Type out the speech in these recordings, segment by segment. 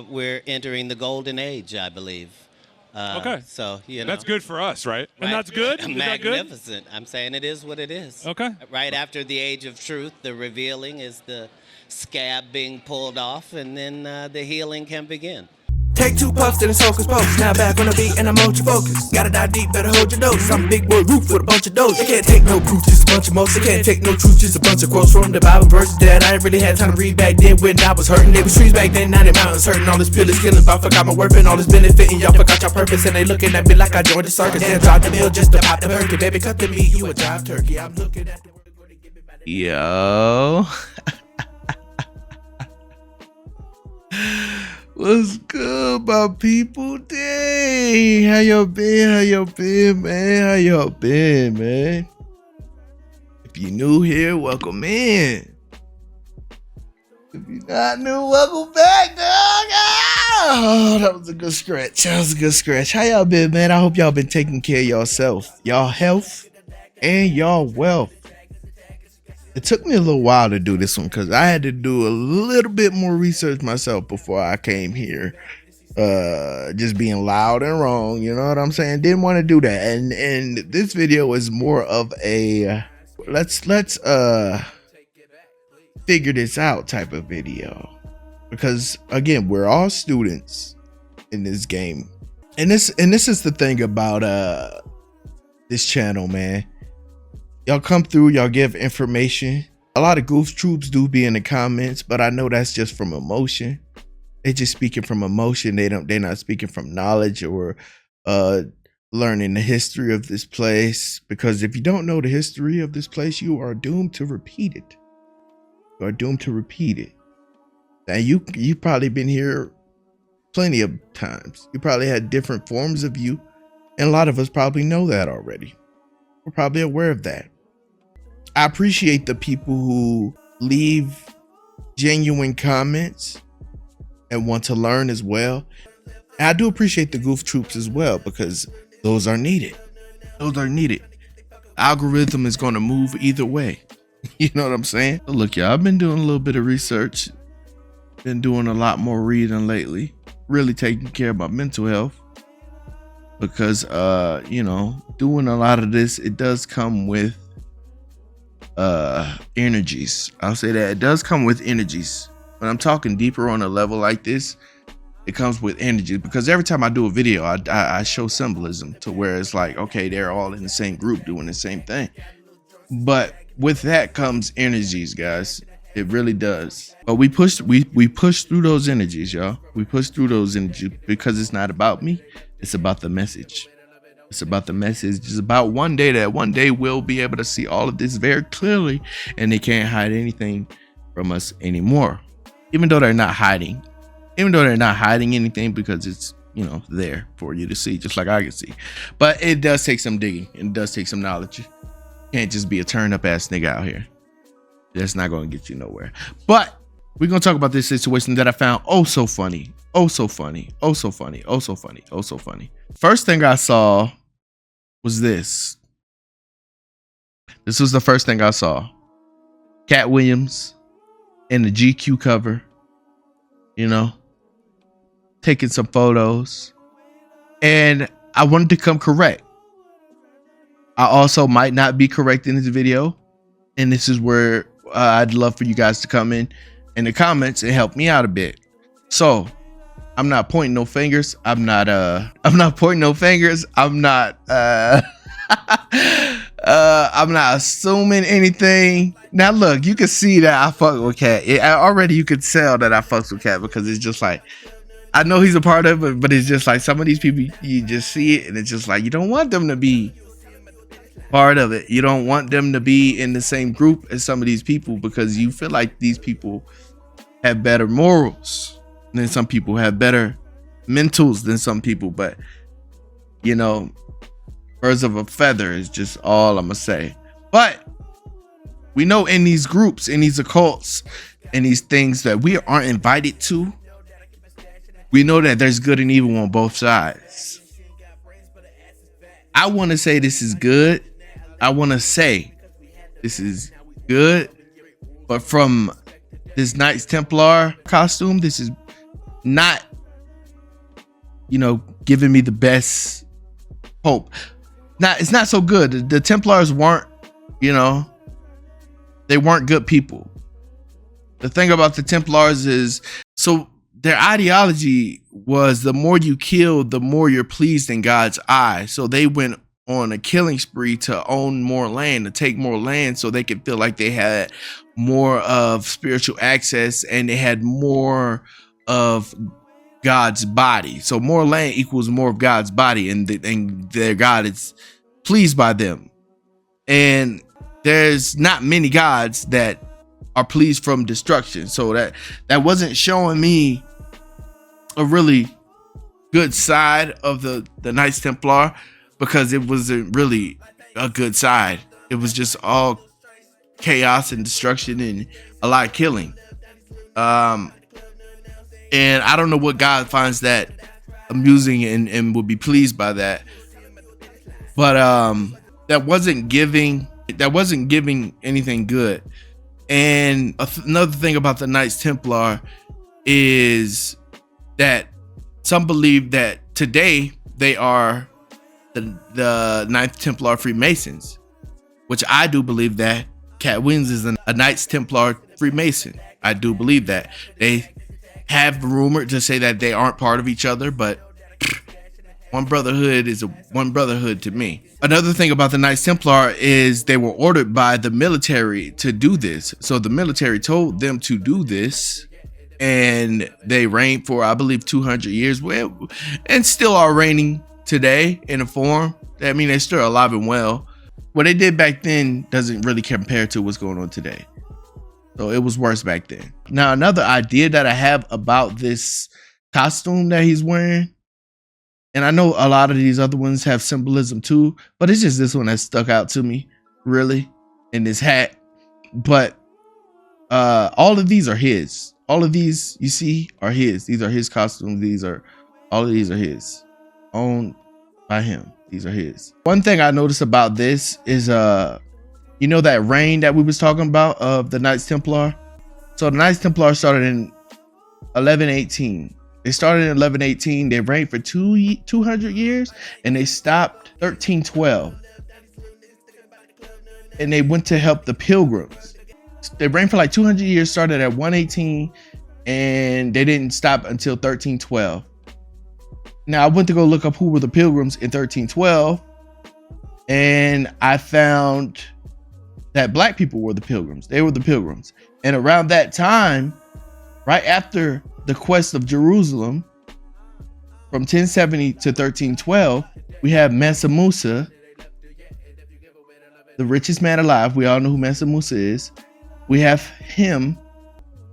we're entering the golden age, I believe. Okay. So, That's good for us, right? And Right. that's good? Is that good? Magnificent. I'm saying it is what it is. Okay. Right after the age of truth, the revealing is the scab being pulled off, and then the healing can begin. Take 2 puffs and it's hocus pocus. Now back on the beat and I'm ultra focused. Gotta dive deep, better hold your dose. I'm a big boy roof with a bunch of doors. They can't take no proof, just a bunch of most. They can't take no truth, just a bunch of quotes from the Bible verses that I ain't really had time to read back then when I was hurting. There was trees back then, now the mountains hurting. All this pill is killing, but I forgot my worth and all this benefiting. Y'all forgot your purpose and they looking at me like I joined the circus. Then drive the mill just to pop the turkey. Baby, cut the meat, you a jive turkey. I'm looking at the word. Yo. What's good, my people? Dang, how y'all been? How y'all been, man? How y'all been, man? If you're new here, welcome in. If you're not new, welcome back, dog. Oh, that was a good stretch. How y'all been, man? I hope y'all been taking care of yourself, y'all health, and y'all wealth. It took me a little while to do this one because I had to do a little bit more research myself before I came here. Just being loud and wrong, you know what I'm saying? Didn't want to do that. And this video is more of a let's figure this out type of video. Because again, we're all students in this game. And this is the thing about this channel, man. Y'all come through, y'all give information. A lot of goof troops do be in the comments, but I know that's just from emotion. They just speaking from emotion. They're not speaking from knowledge or learning the history of this place. Because if you don't know the history of this place, you are doomed to repeat it. You are doomed to repeat it. Now you've probably been here plenty of times. You probably had different forms of you, and a lot of us probably know that already. We're probably aware of that. I appreciate the people who leave genuine comments and want to learn as well. And I do appreciate the goof troops as well, because those are needed. Algorithm is going to move either way. You know what I'm saying? Look, y'all, I've been doing a little bit of research. Been doing a lot more reading lately. Really taking care of my mental health. Because, doing a lot of this, it does come with energies. I'll say that it does come with energies. When I'm talking deeper on a level like this, it comes with energy, because every time I do a video, I show symbolism to where it's like, okay, they're all in the same group doing the same thing. But with that comes energies, guys. It really does. But we push through those energies, y'all. We push through those energies because it's not about me. It's about the message. It's about the message. It's about one day we'll be able to see all of this very clearly, and they can't hide anything from us anymore. Even though they're not hiding anything, because it's, there for you to see, just like I can see. But it does take some digging, and it does take some knowledge. You can't just be a turn up ass nigga out here. That's not going to get you nowhere. But we're going to talk about this situation that I found oh so funny. First thing I saw was this. This was the first thing I saw. Katt Williams in the GQ cover, taking some photos. And I wanted to come correct. I also might not be correct in this video. And this is where I'd love for you guys to come in the comments and help me out a bit. So I'm not pointing no fingers. I'm not assuming anything. Now look, you can see that I fuck with Katt. Already you could tell that I fucks with Katt, because it's just like, I know he's a part of it, but it's just like some of these people, you just see it and it's just like, you don't want them to be part of it. You don't want them to be in the same group as some of these people, because you feel like these people have better morals than some people, have better mentals than some people. But birds of a feather is just all I'm gonna say. But we know in these groups, in these occults, in these things that we aren't invited to, we know that there's good and evil on both sides. I want to say this is good. But from this Knights Templar costume, this is not, giving me the best hope. It's not so good. The Templars weren't, they weren't good people. The thing about the Templars is, so their ideology was the more you kill, the more you're pleased in God's eye. So they went on a killing spree to own more land, to take more land, so they could feel like they had more of spiritual access and they had more of God's body. So more land equals more of God's body, and their God is pleased by them. And there's not many gods that are pleased from destruction. So that wasn't showing me a really good side of the Knights Templar, because it wasn't really a good side. It was just all chaos and destruction and a lot of killing. And I don't know what God finds that amusing and would be pleased by that. But that wasn't giving anything good. And another thing about the Knights Templar is that some believe that today they are the Ninth Templar Freemasons, which I do believe that. Katt Williams is a Knights Templar Freemason. I do believe that. They have rumored to say that they aren't part of each other, but one brotherhood is one brotherhood to me. Another thing about the Knights Templar is they were ordered by the military to do this. So the military told them to do this, and they reigned for, I believe, 200 years, and still are reigning today in a form. I mean, they're still alive and well. What they did back then doesn't really compare to what's going on today. So it was worse back then. Now, another idea that I have about this costume that he's wearing, and I know a lot of these other ones have symbolism too, but it's just this one that stuck out to me, really, in this hat. But all of these are his. All of these you see are his. These are his costumes. All of these are his, owned by him. These are his. One thing I noticed about this is that reign that we was talking about of the Knights Templar. So the Knights Templar started in 1118. They started in 1118. They reigned for 200 years, and they stopped 1312. And they went to help the Pilgrims. They reigned for like 200 years, started at 118, and they didn't stop until 1312. Now, I went to go look up who were the Pilgrims in 1312, and I found that black people were the Pilgrims. They were the Pilgrims. And around that time, right after the quest of Jerusalem, from 1070 to 1312, we have Mansa Musa, the richest man alive. We all know who Mansa Musa is. We have him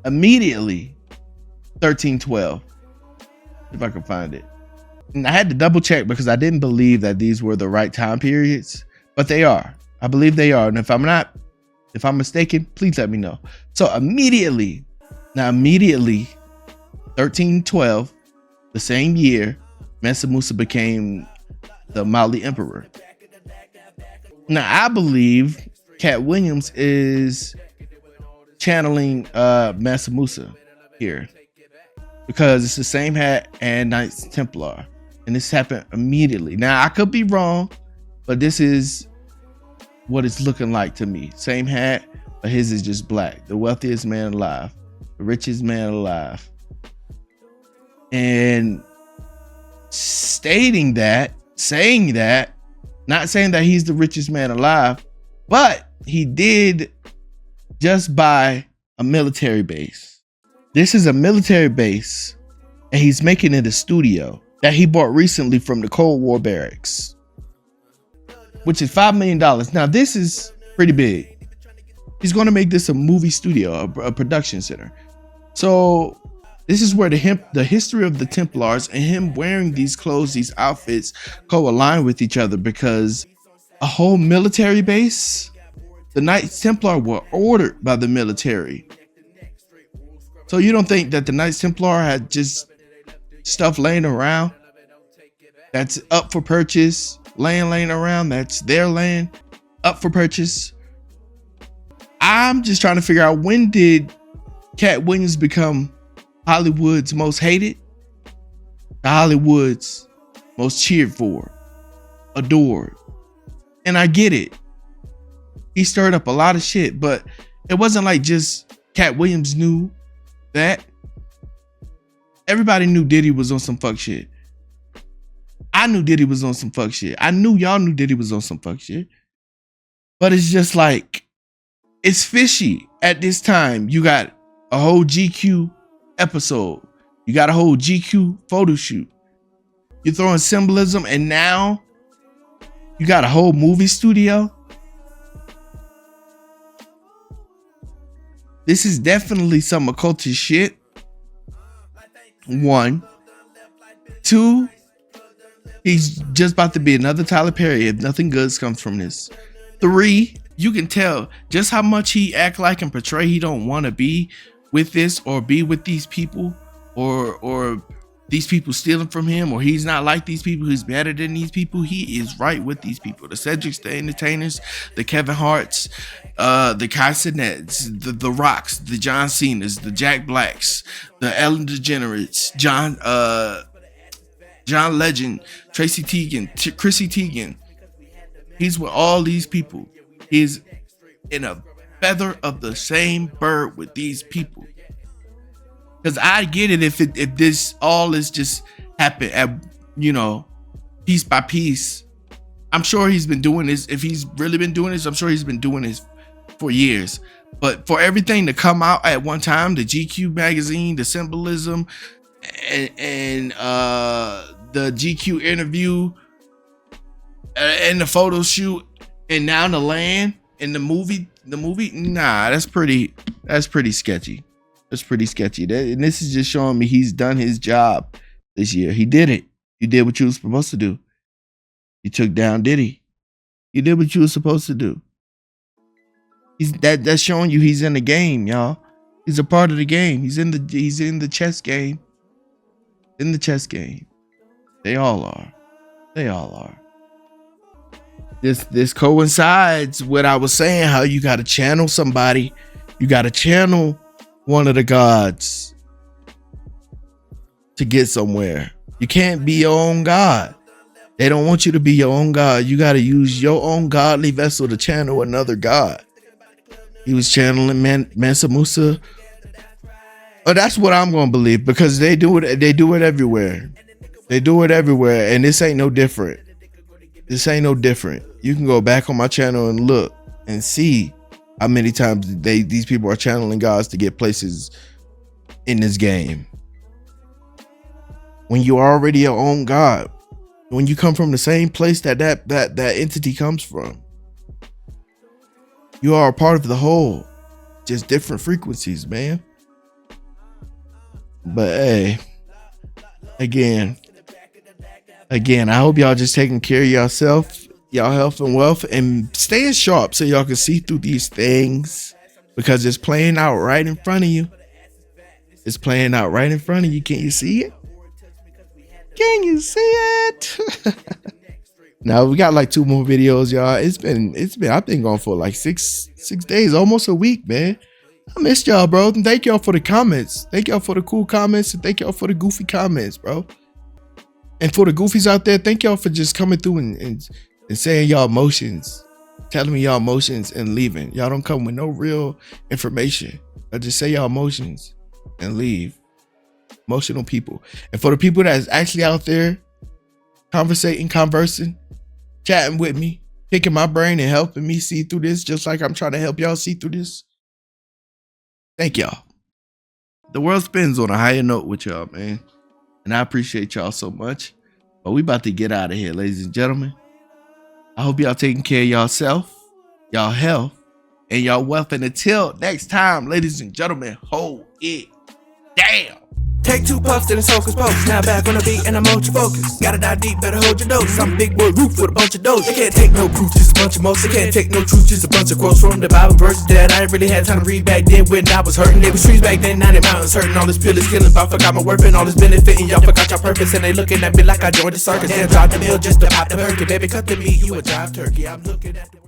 immediately 1312. If I can find it. And I had to double check because I didn't believe that these were the right time periods, but they are. I believe they are. And if I'm mistaken, please let me know. So immediately, 1312, the same year, Mansa Musa became the Mali Emperor. Now, I believe Katt Williams is channeling Mansa Musa here, because it's the same hat and Knights Templar, and this happened immediately. Now, I could be wrong, but this is what it's looking like to me. Same hat, but his is just black. The wealthiest man alive, the richest man alive. And saying that, not saying that he's the richest man alive, but he did just buy a military base. This is a military base, and he's making it a studio that he bought recently from the Cold War barracks, which is $5 million. Now, this is pretty big. He's going to make this a movie studio, a production center. So this is where the history of the Templars and him wearing these clothes, these outfits, co-align with each other, because a whole military base, the Knights Templar were ordered by the military. So you don't think that the Knights Templar had just stuff laying around that's up for purchase, land laying around that's their land up for purchase? I'm just trying to figure out, when did Katt Williams become Hollywood's most hated? Hollywood's most cheered for, adored. And I get it. He stirred up a lot of shit, but it wasn't like just Katt Williams knew that. Everybody knew Diddy was on some fuck shit. I knew Diddy was on some fuck shit. I knew y'all knew Diddy was on some fuck shit. But it's just like, it's fishy at this time. You got a whole GQ episode. You got a whole GQ photo shoot. You're throwing symbolism, and now you got a whole movie studio. This is definitely some occultist shit. 1. 2, he's just about to be another Tyler Perry if nothing good comes from this. 3, you can tell just how much he act like and portray he don't want to be with this or be with these people, or these people stealing from him, or he's not like these people, he's better than these people. He is right with these people. The Cedrics, the Entertainers, the Kevin Harts, the Kai Cenats, the Rocks, the John Cenas, the Jack Blacks, the Ellen DeGeneres, John Legend, Tracy Teigen, Chrissy Teigen. He's with all these people. He's in a feather of the same bird with these people. Because I get it if this all is just happen at, piece by piece. I'm sure he's been doing this. If he's really been doing this, I'm sure he's been doing this for years. But for everything to come out at one time, the GQ magazine, the symbolism, and the GQ interview, and the photo shoot, and now the land and the movie, nah, that's pretty sketchy. That's pretty sketchy. And this is just showing me he's done his job this year. He did it. You did what you were supposed to do. You took down Diddy. You did what you were supposed to do. That's showing you he's in the game, y'all. He's a part of the game. He's in the chess game. In the chess game. They all are. They all are. This coincides with what I was saying, how you gotta channel somebody. You gotta channel one of the gods to get somewhere. You can't be your own God. They don't want you to be your own God. You got to use your own godly vessel to channel another God. He was channeling Mansa Musa. Oh, that's what I'm going to believe, because they do it. They do it everywhere. They do it everywhere. And this ain't no different. This ain't no different. You can go back on my channel and look and see how many times these people are channeling gods to get places in this game. When you are already your own God, when you come from the same place that entity comes from, you are a part of the whole, just different frequencies, man. But hey, again, I hope y'all just taking care of yourself, y'all health and wealth, and staying sharp so y'all can see through these things, because it's playing out right in front of you. It's playing out right in front of you. Can you see it? Can you see it? Now we got like 2 more videos, y'all. It's been I've been going for like six days, almost a week, man. I missed y'all, bro. And thank y'all for the comments. Thank y'all for the cool comments, and thank y'all for the goofy comments, bro. And for the goofies out there, thank y'all for just coming through and saying y'all emotions, telling me y'all emotions and leaving. Y'all don't come with no real information. I just say y'all emotions and leave. Emotional people. And for the people that's actually out there conversing, chatting with me, picking my brain and helping me see through this, just like I'm trying to help y'all see through this. Thank y'all. The world spins on a higher note with y'all, man. And I appreciate y'all so much. But we about to get out of here, ladies and gentlemen. I hope y'all taking care of yourself, y'all health, and y'all wealth. And until next time, ladies and gentlemen, hold it down. Take 2 puffs and it's hocus pocus. Now back on the beat and I'm ultra focused. Gotta dive deep, better hold your dose. I'm big boy roof with a bunch of doors. They can't take no proof, just a bunch of most. They can't take no truth, just a bunch of quotes from the Bible verses that I ain't really had time to read back then when I was hurting. They was trees back then, now they mountains hurting. All this pill is killing, but I forgot my worth and all this benefiting. Y'all forgot your purpose and they looking at me like I joined the circus. Damn, drop the mill just to pop the turkey. Baby, cut the meat, you a jive turkey. I'm looking at the